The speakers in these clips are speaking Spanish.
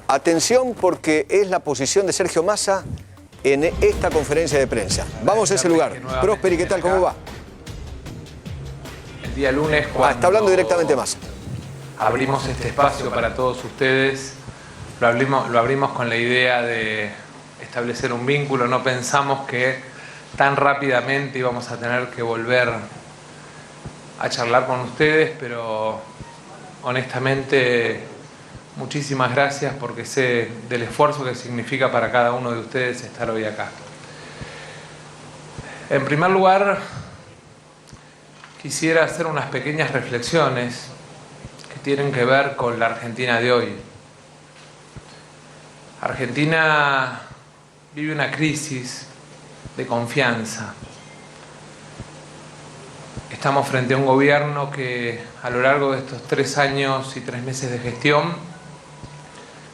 Atención, porque es la posición de Sergio Massa en esta conferencia de prensa. Vamos a ese lugar. Prosperi, ¿qué tal? ¿Cómo va? El día lunes, cuando está hablando directamente Massa. Abrimos este espacio para todos ustedes. Lo abrimos con la idea de establecer un vínculo. No pensamos que tan rápidamente íbamos a tener que volver a charlar con ustedes, pero honestamente muchísimas gracias, porque sé del esfuerzo que significa para cada uno de ustedes estar hoy acá. En primer lugar, quisiera hacer unas pequeñas reflexiones que tienen que ver con la Argentina de hoy. Argentina vive una crisis de confianza. Estamos frente a un gobierno que a lo largo de estos 3 años y 3 meses de gestión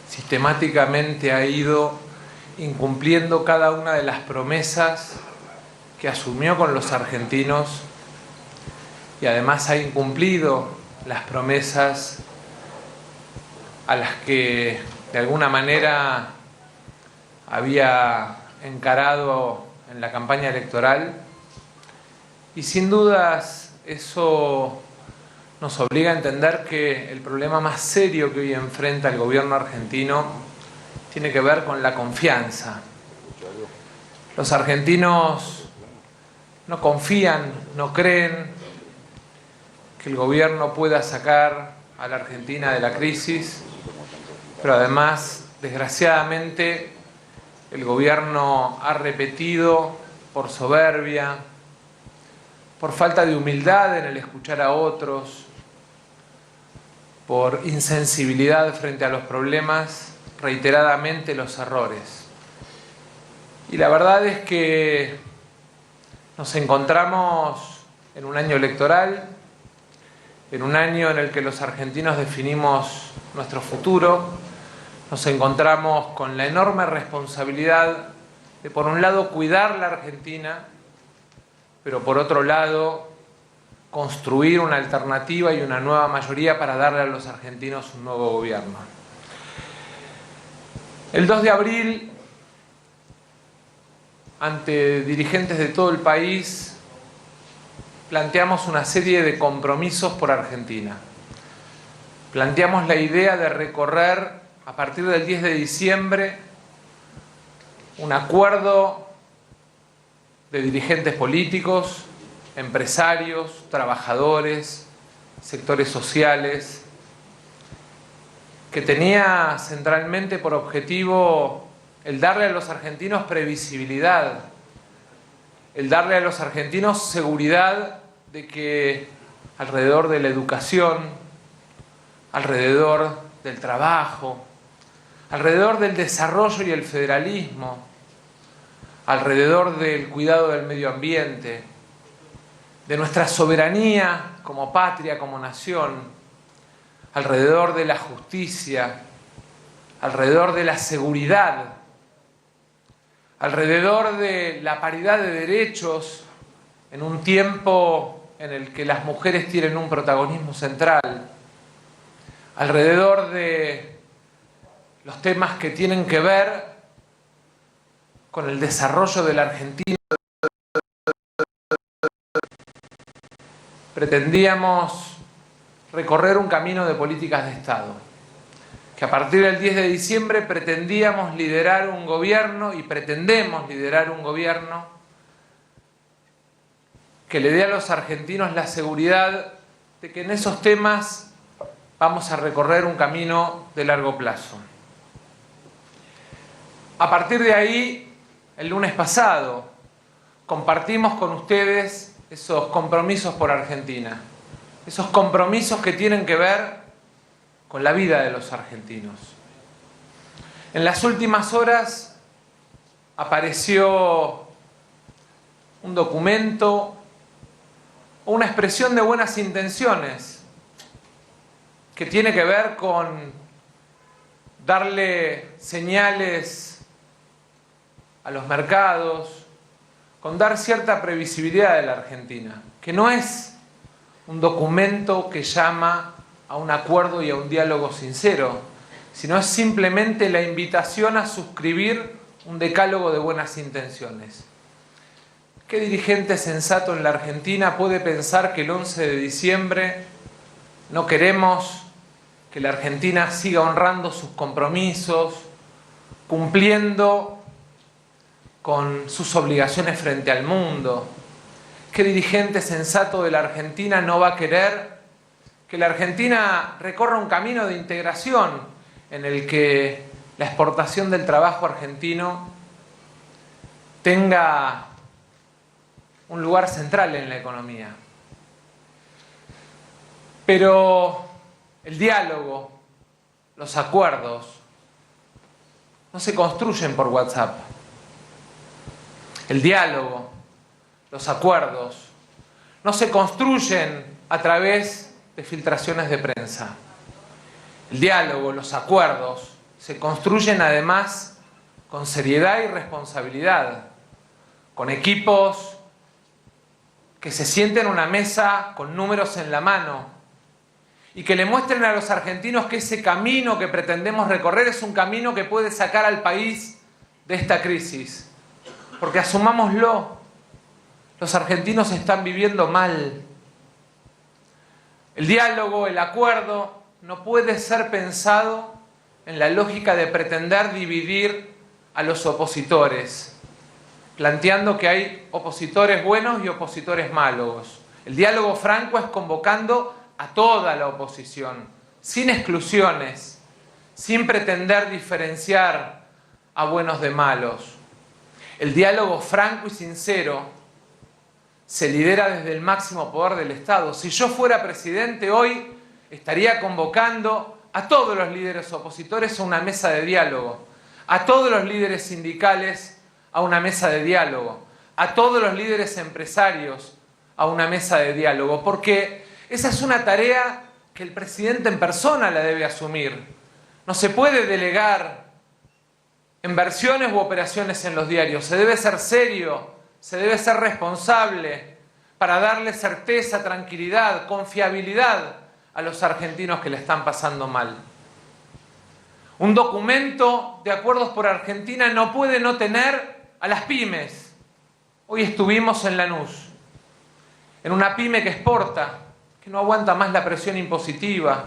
sistemáticamente ha ido incumpliendo cada una de las promesas que asumió con los argentinos, y además ha incumplido las promesas a las que de alguna manera había encarado en la campaña electoral. Y sin dudas eso nos obliga a entender que el problema más serio que hoy enfrenta el gobierno argentino tiene que ver con la confianza. Los argentinos no confían, no creen que el gobierno pueda sacar a la Argentina de la crisis, pero además, desgraciadamente, el gobierno ha repetido por soberbia, por falta de humildad en el escuchar a otros, por insensibilidad frente a los problemas, reiteradamente los errores. Y la verdad es que nos encontramos en un año electoral, en un año en el que los argentinos definimos nuestro futuro. Nos encontramos con la enorme responsabilidad de, por un lado, cuidar la Argentina, pero por otro lado, construir una alternativa y una nueva mayoría para darle a los argentinos un nuevo gobierno. El 2 de abril, ante dirigentes de todo el país, planteamos una serie de compromisos por Argentina. Planteamos la idea de recorrer, a partir del 10 de diciembre, un acuerdo de dirigentes políticos, empresarios, trabajadores, sectores sociales, que tenía centralmente por objetivo el darle a los argentinos previsibilidad, el darle a los argentinos seguridad de que alrededor de la educación, alrededor del trabajo, alrededor del desarrollo y el federalismo, alrededor del cuidado del medio ambiente, de nuestra soberanía como patria, como nación, alrededor de la justicia, alrededor de la seguridad, alrededor de la paridad de derechos en un tiempo en el que las mujeres tienen un protagonismo central, alrededor de los temas que tienen que ver con el desarrollo de la Argentina. Pretendíamos recorrer un camino de políticas de Estado, que a partir del 10 de diciembre pretendíamos liderar un gobierno y pretendemos liderar un gobierno que le dé a los argentinos la seguridad de que en esos temas vamos a recorrer un camino de largo plazo. A partir de ahí, el lunes pasado, compartimos con ustedes esos compromisos por Argentina, esos compromisos que tienen que ver con la vida de los argentinos. En las últimas horas apareció un documento o una expresión de buenas intenciones que tiene que ver con darle señales a los mercados, con dar cierta previsibilidad de la Argentina, que no es un documento que llama a un acuerdo y a un diálogo sincero, sino es simplemente la invitación a suscribir un decálogo de buenas intenciones. ¿Qué dirigente sensato en la Argentina puede pensar que el 11 de diciembre no queremos que la Argentina siga honrando sus compromisos, cumpliendo con sus obligaciones frente al mundo? ¿Qué dirigente sensato de la Argentina no va a querer que la Argentina recorra un camino de integración en el que la exportación del trabajo argentino tenga un lugar central en la economía? Pero el diálogo, los acuerdos, no se construyen por WhatsApp. El diálogo, los acuerdos, no se construyen a través de filtraciones de prensa. El diálogo, los acuerdos, se construyen además con seriedad y responsabilidad, con equipos que se sienten en una mesa con números en la mano y que le muestren a los argentinos que ese camino que pretendemos recorrer es un camino que puede sacar al país de esta crisis. Porque asumámoslo, los argentinos están viviendo mal. El diálogo, el acuerdo, no puede ser pensado en la lógica de pretender dividir a los opositores, planteando que hay opositores buenos y opositores malos. El diálogo franco es convocando a toda la oposición, sin exclusiones, sin pretender diferenciar a buenos de malos. El diálogo franco y sincero se lidera desde el máximo poder del Estado. Si yo fuera presidente hoy, estaría convocando a todos los líderes opositores a una mesa de diálogo, a todos los líderes sindicales a una mesa de diálogo, a todos los líderes empresarios a una mesa de diálogo, porque esa es una tarea que el presidente en persona la debe asumir. No se puede delegar en versiones u operaciones en los diarios. Se debe ser serio, se debe ser responsable para darle certeza, tranquilidad, confiabilidad a los argentinos que le están pasando mal. Un documento de acuerdos por Argentina no puede no tener a las pymes. Hoy estuvimos en Lanús, en una pyme que exporta, que no aguanta más la presión impositiva,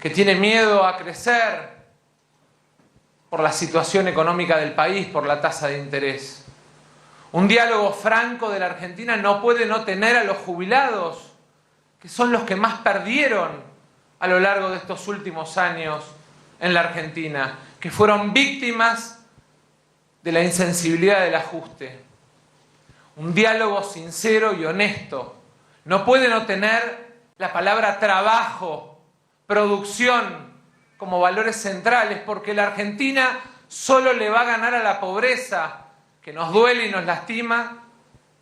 que tiene miedo a crecer por la situación económica del país, por la tasa de interés. Un diálogo franco de la Argentina no puede no tener a los jubilados, que son los que más perdieron a lo largo de estos últimos años en la Argentina, que fueron víctimas de la insensibilidad del ajuste. Un diálogo sincero y honesto no puede no tener la palabra trabajo, producción como valores centrales, porque la Argentina solo le va a ganar a la pobreza, que nos duele y nos lastima,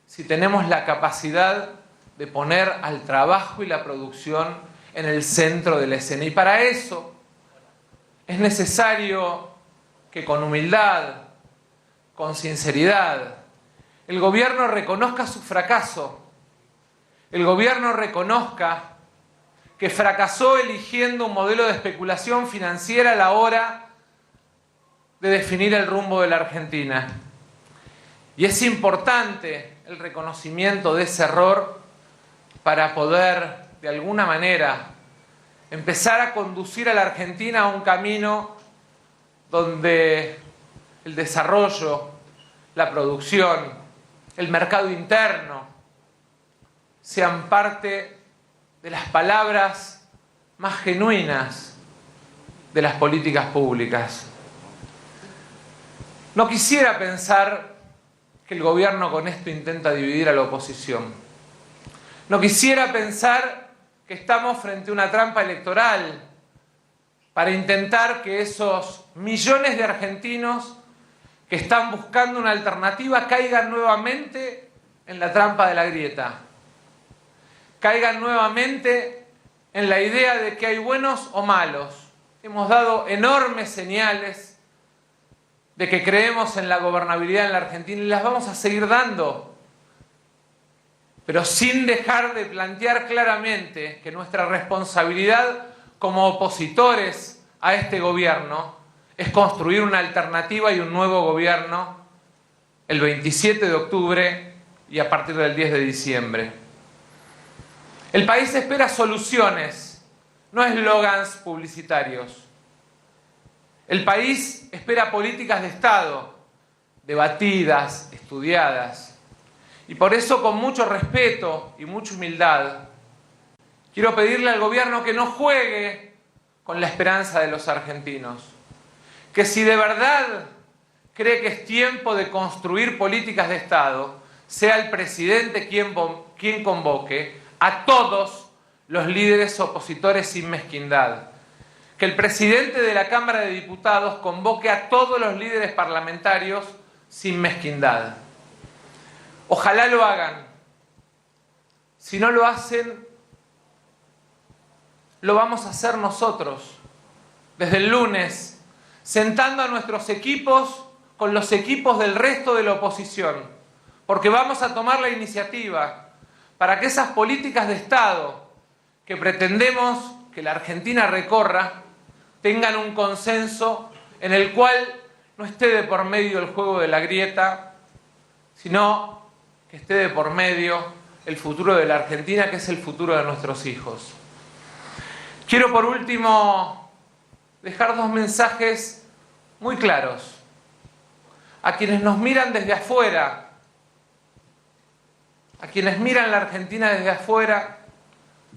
si tenemos la capacidad de poner al trabajo y la producción en el centro de la escena. Y para eso es necesario que con humildad, con sinceridad, el gobierno reconozca su fracaso. El gobierno reconozca que fracasó eligiendo un modelo de especulación financiera a la hora de definir el rumbo de la Argentina. Y es importante el reconocimiento de ese error para poder, de alguna manera, empezar a conducir a la Argentina a un camino donde el desarrollo, la producción, el mercado interno sean parte de las palabras más genuinas de las políticas públicas. No quisiera pensar que el gobierno con esto intenta dividir a la oposición. No quisiera pensar que estamos frente a una trampa electoral para intentar que esos millones de argentinos que están buscando una alternativa caigan nuevamente en la trampa de la grieta. Caigan nuevamente en la idea de que hay buenos o malos. Hemos dado enormes señales de que creemos en la gobernabilidad en la Argentina y las vamos a seguir dando, pero sin dejar de plantear claramente que nuestra responsabilidad como opositores a este gobierno es construir una alternativa y un nuevo gobierno el 27 de octubre y a partir del 10 de diciembre. El país espera soluciones, no eslogans publicitarios. El país espera políticas de Estado, debatidas, estudiadas. Y por eso, con mucho respeto y mucha humildad, quiero pedirle al gobierno que no juegue con la esperanza de los argentinos. Que si de verdad cree que es tiempo de construir políticas de Estado, sea el presidente quien convoque a todos los líderes opositores sin mezquindad. Que el presidente de la Cámara de Diputados convoque a todos los líderes parlamentarios sin mezquindad. Ojalá lo hagan. Si no lo hacen, lo vamos a hacer nosotros, desde el lunes, sentando a nuestros equipos con los equipos del resto de la oposición, porque vamos a tomar la iniciativa para que esas políticas de Estado que pretendemos que la Argentina recorra tengan un consenso en el cual no esté de por medio el juego de la grieta, sino que esté de por medio el futuro de la Argentina, que es el futuro de nuestros hijos. Quiero por último dejar dos mensajes muy claros a quienes nos miran desde afuera, a quienes miran la Argentina desde afuera,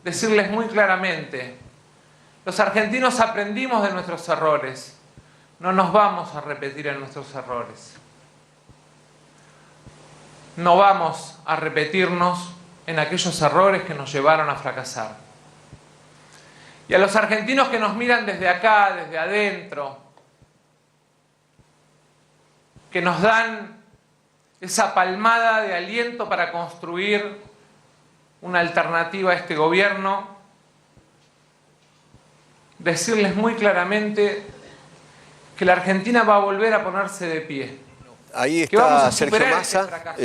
decirles muy claramente: los argentinos aprendimos de nuestros errores, no nos vamos a repetir en nuestros errores. No vamos a repetirnos en aquellos errores que nos llevaron a fracasar. Y a los argentinos que nos miran desde acá, desde adentro, que nos dan esa palmada de aliento para construir una alternativa a este gobierno, decirles muy claramente que la Argentina va a volver a ponerse de pie. Ahí está Sergio Massa.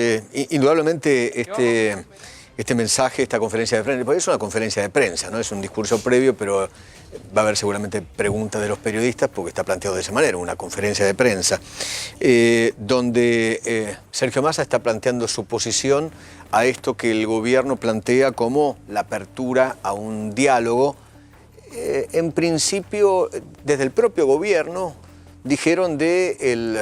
Indudablemente este mensaje, esta conferencia de prensa, porque es una conferencia de prensa, no es un discurso previo, pero va a haber seguramente preguntas de los periodistas porque está planteado de esa manera, una conferencia de prensa, donde Sergio Massa está planteando su posición a esto que el gobierno plantea como la apertura a un diálogo. En principio, desde el propio gobierno, dijeron el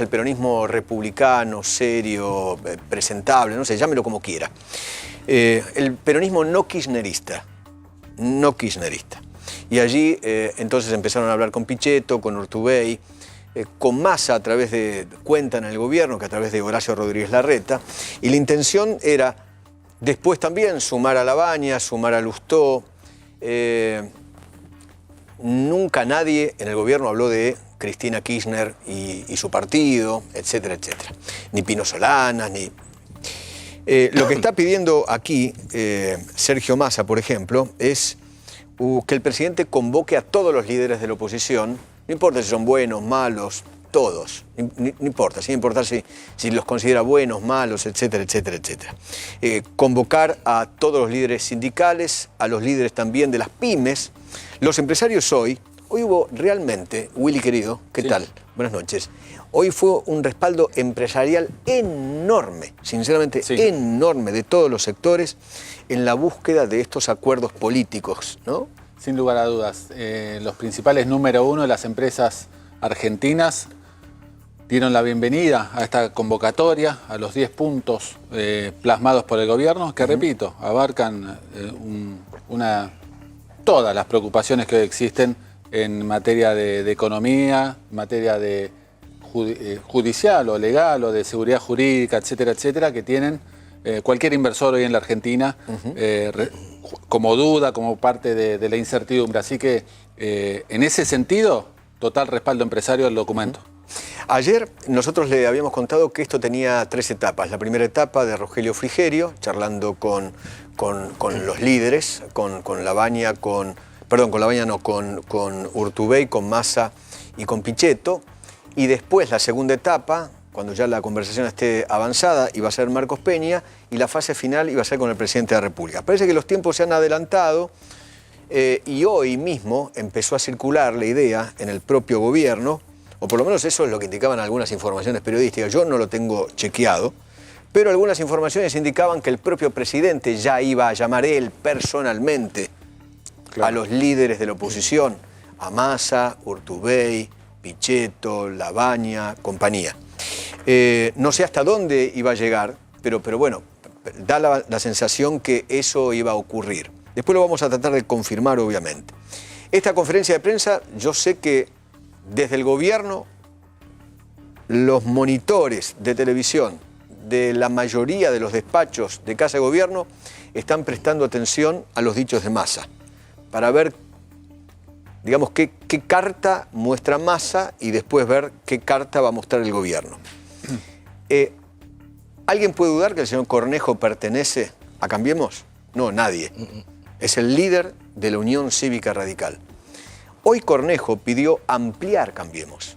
peronismo republicano, serio, presentable, no sé, llámelo como quiera. El peronismo no kirchnerista. Y allí entonces empezaron a hablar con Pichetto, con Urtubey, con Massa cuentan en el gobierno, que a través de Horacio Rodríguez Larreta, y la intención era después también sumar a Labaña, sumar a Lustó. Nunca nadie en el gobierno habló de Cristina Kirchner y su partido, etcétera, etcétera. Ni Pino Solanas, ni... lo que está pidiendo aquí Sergio Massa, por ejemplo, es que el presidente convoque a todos los líderes de la oposición, no importa si son buenos, malos, todos, no importa, sin importar si los considera buenos, malos, etcétera, etcétera, etcétera. Convocar a todos los líderes sindicales, a los líderes también de las pymes. Los empresarios hoy hubo realmente, Willy querido, ¿qué tal? Buenas noches. Hoy fue un respaldo empresarial enorme, sinceramente enorme, de todos los sectores en la búsqueda de estos acuerdos políticos, ¿no? Sin lugar a dudas. Los principales número uno de las empresas argentinas dieron la bienvenida a esta convocatoria, a los 10 puntos plasmados por el gobierno, que repito, abarcan todas las preocupaciones que hoy existen en materia de economía, en materia de judicial o legal o de seguridad jurídica, etcétera, etcétera, que tienen cualquier inversor hoy en la Argentina como duda, como parte de la incertidumbre. Así que en ese sentido, total respaldo empresario al documento. Ayer nosotros le habíamos contado que esto tenía 3 etapas. La primera etapa de Rogelio Frigerio, charlando con los líderes, con Labaña, con Urtubey, con Massa y con Pichetto. Y después la segunda etapa, cuando ya la conversación esté avanzada, iba a ser Marcos Peña, y la fase final iba a ser con el presidente de la República. Parece que los tiempos se han adelantado Y hoy mismo empezó a circular la idea en el propio gobierno, o por lo menos eso es lo que indicaban algunas informaciones periodísticas, yo no lo tengo chequeado, pero algunas informaciones indicaban que el propio presidente ya iba a llamar él personalmente a los líderes de la oposición, a Massa, Urtubey, Pichetto, Labaña, compañía. No sé hasta dónde iba a llegar, pero bueno, da la sensación que eso iba a ocurrir. Después lo vamos a tratar de confirmar, obviamente. Esta conferencia de prensa, yo sé que desde el gobierno, los monitores de televisión de la mayoría de los despachos de Casa de Gobierno están prestando atención a los dichos de Massa, para ver, digamos, qué carta muestra Massa y después ver qué carta va a mostrar el gobierno. ¿Alguien puede dudar que el señor Cornejo pertenece a Cambiemos? No, nadie. Es el líder de la Unión Cívica Radical. Hoy Cornejo pidió ampliar Cambiemos.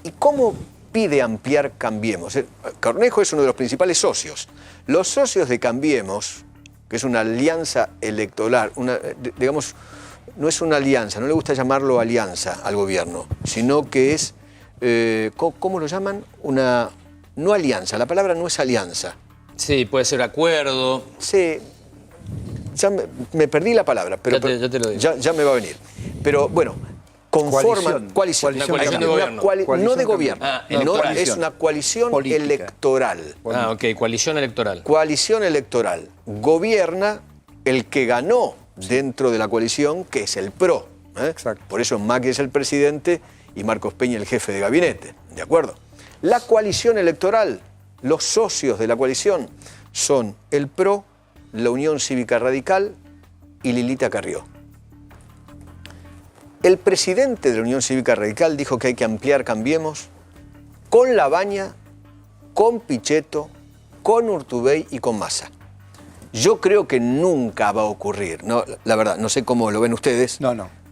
¿Y cómo pide ampliar Cambiemos? Cornejo es uno de los principales socios. Los socios de Cambiemos, que es una alianza electoral, digamos, no es una alianza, no le gusta llamarlo alianza al gobierno, sino que es, ¿cómo lo llaman? No alianza, la palabra no es alianza. Sí, puede ser acuerdo. Sí, ya me perdí la palabra, pero Ya te lo digo. ya me va a venir. Pero bueno, conforman coalición. Una coalición de gobierno. No de gobierno, Electoral. es una coalición Política. electoral. Ok, coalición electoral. Coalición electoral. Gobierna el que ganó dentro de la coalición, que es el PRO. Exacto. Por eso Macri es el presidente y Marcos Peña el jefe de gabinete. ¿De acuerdo? La coalición electoral, los socios de la coalición son el PRO, la Unión Cívica Radical y Lilita Carrió. El presidente de la Unión Cívica Radical dijo que hay que ampliar Cambiemos con Labaña, con Pichetto, con Urtubey y con Massa. Yo creo que nunca va a ocurrir. No, la verdad, no sé cómo lo ven ustedes,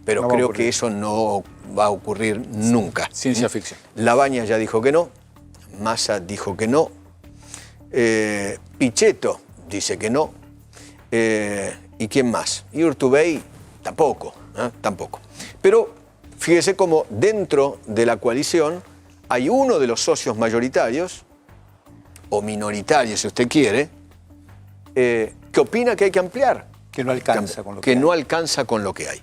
pero creo que eso no va a ocurrir nunca. Ciencia ficción. Labaña ya dijo que no, Massa dijo que no, Pichetto dice que no, ¿y quién más? Y Urtubey tampoco, tampoco. Pero fíjese cómo dentro de la coalición hay uno de los socios mayoritarios, o minoritarios si usted quiere, que opina que hay que ampliar. Que no alcanza con lo que no alcanza con lo que hay.